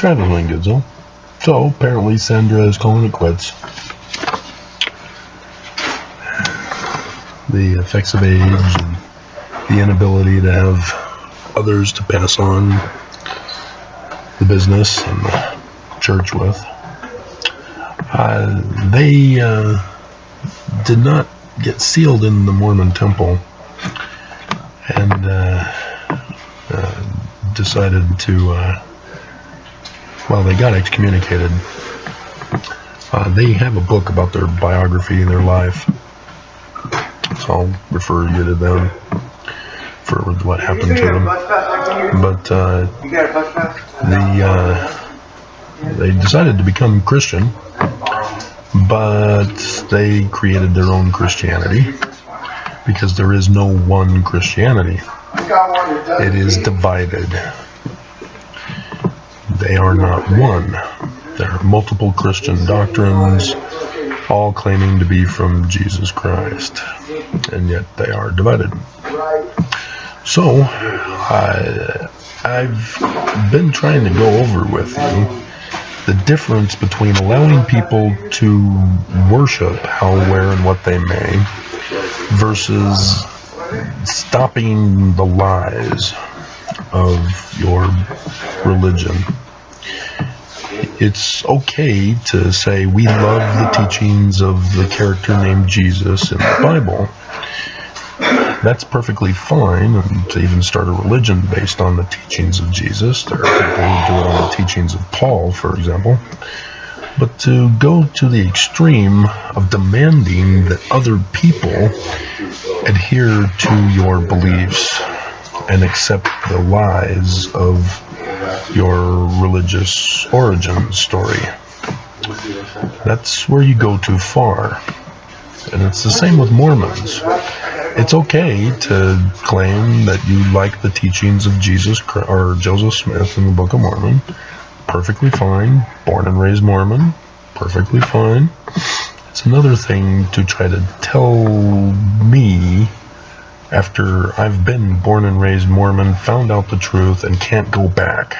Traveling good, though. So, apparently Sandra is calling it quits. The effects of age and the inability to have others to pass on the business and the church with. They did not get sealed in the Mormon temple and decided to, they got excommunicated. They have a book about their biography and their life, so I'll refer you to them for what happened to them. But they decided to become Christian, but they created their own Christianity, because there is no one Christianity. It is divided. They are not one. There are multiple Christian doctrines, all claiming to be from Jesus Christ, and yet they are divided. So, I've been trying to go over with you the difference between allowing people to worship how, where, and what they may, versus stopping the lies of your religion. It's okay to say we love the teachings of the character named Jesus in the Bible. That's perfectly fine, and to even start a religion based on the teachings of Jesus. There are people who do it on the teachings of Paul, for example. But to go to the extreme of demanding that other people adhere to your beliefs and accept the lies of your religious origin story, that's where you go too far. And it's the same with Mormons. It's okay to claim that you like the teachings of Jesus or Joseph Smith in the Book of Mormon. Perfectly fine. Born and raised Mormon. Perfectly fine. It's another thing to try to tell me, after I've been born and raised Mormon, found out the truth, and can't go back,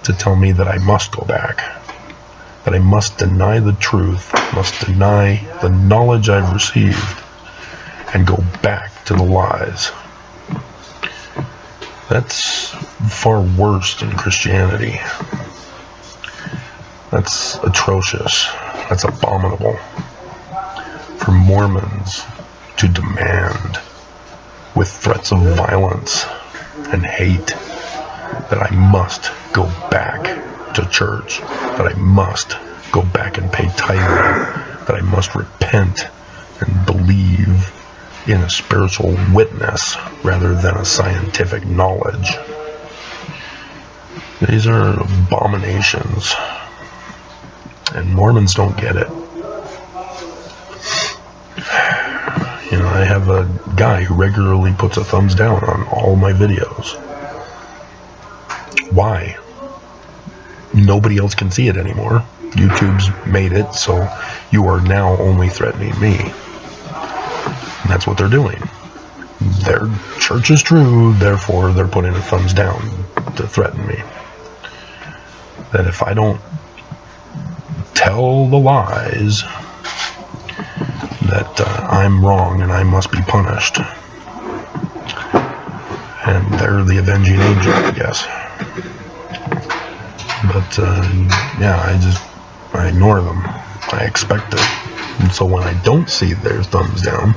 to tell me that I must go back. That I must deny the truth, must deny the knowledge I've received, and go back to the lies. That's far worse than Christianity. That's atrocious. That's abominable. For Mormons to demand, with threats of violence and hate, that I must go back to church, that I must go back and pay tithing, that I must repent and believe in a spiritual witness rather than a scientific knowledge. These are abominations, and Mormons don't get it. You know, I have a guy who regularly puts a thumbs down on all my videos. Why? Nobody else can see it anymore. YouTube's made it, so you are now only threatening me. And that's what they're doing. Their church is true, therefore they're putting a thumbs down to threaten me. That if I don't tell the lies, that I'm wrong and I must be punished. And they're the avenging angel, I guess. But, I ignore them. I expect it. And so when I don't see their thumbs down,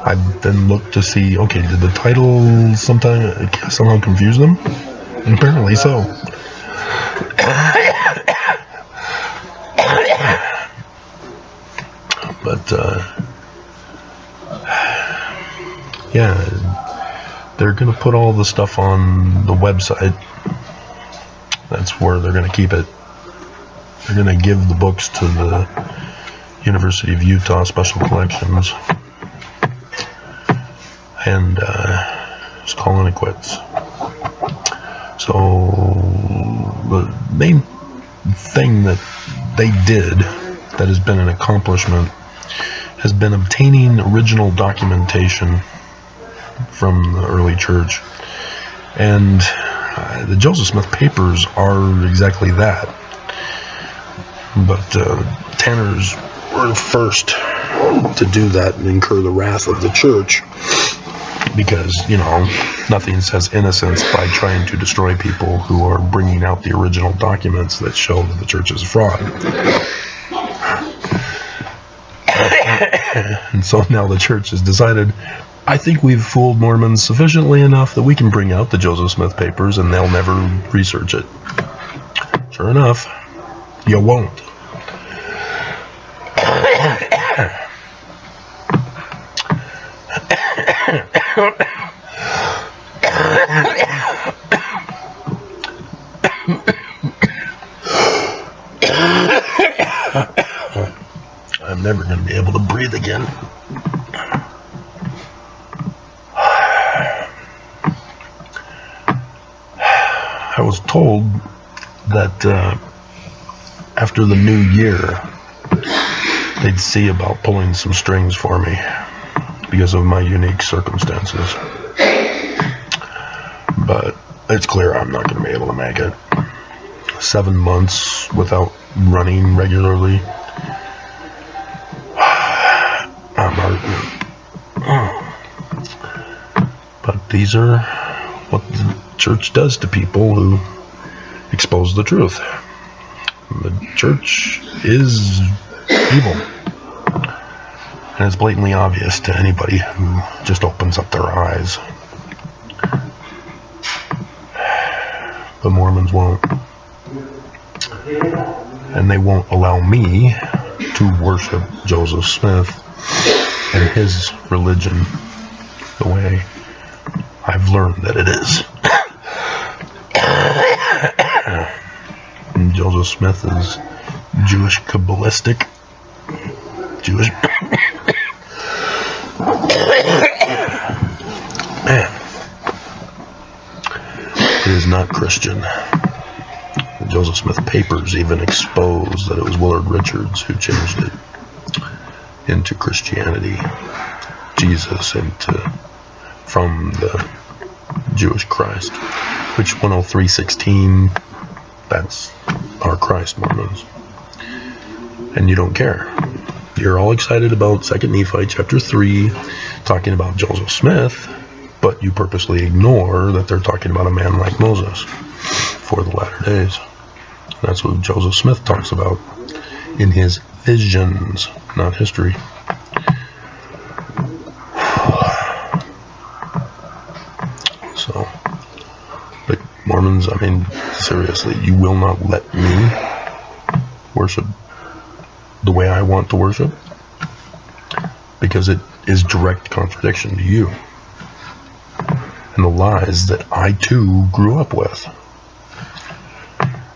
I then look to see, okay, did the title somehow confuse them? And apparently so. But, they're going to put all the stuff on the website. That's where they're going to keep it. They're going to give the books to the University of Utah Special Collections. And just calling it quits. So the main thing that they did that has been an accomplishment has been obtaining original documentation from the early church and The Joseph Smith papers are exactly that. But Tanners were the first to do that and incur the wrath of the church because, nothing says innocence by trying to destroy people who are bringing out the original documents that show that the church is a fraud. And so now the church has decided, I think we've fooled Mormons sufficiently enough that we can bring out the Joseph Smith papers and they'll never research it. Sure enough, you won't. I'm never going to be able to breathe again. I was told that after the new year, they'd see about pulling some strings for me because of my unique circumstances. But it's clear I'm not going to be able to make it. 7 months without running regularly. I'm hurting. But these are what the church does to people who expose the truth. The church is evil. And it's blatantly obvious to anybody who just opens up their eyes. But Mormons won't. And they won't allow me to worship Joseph Smith and his religion the way I've learned that it is. And Joseph Smith is Jewish Kabbalistic. Jewish. Man. It is not Christian. The Joseph Smith papers even expose that it was Willard Richards who changed it into Christianity. Jesus from the Jewish Christ, which 103:16, that's our Christ, Mormons. And you don't care. You're all excited about 2 Nephi chapter 3, talking about Joseph Smith, but you purposely ignore that they're talking about a man like Moses for the latter days. That's what Joseph Smith talks about in his visions, not history. So, but Mormons, seriously, you will not let me worship the way I want to worship, because it is direct contradiction to you and the lies that I too grew up with.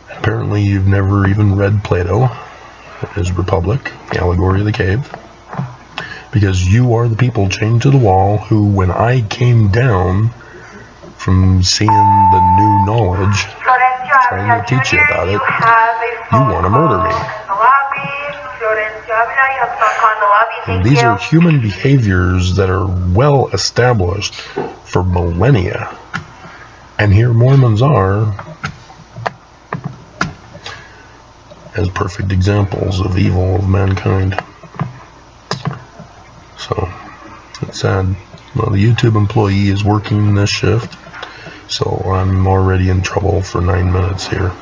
Apparently you've never even read Plato, his Republic, the Allegory of the Cave, because you are the people chained to the wall who, when I came down from seeing the new knowledge, trying to teach you about it, you want to murder me. And these are human behaviors that are well established for millennia. And here Mormons are as perfect examples of evil of mankind. So, it's sad. Well, the YouTube employee is working this shift, so I'm already in trouble for 9 minutes here.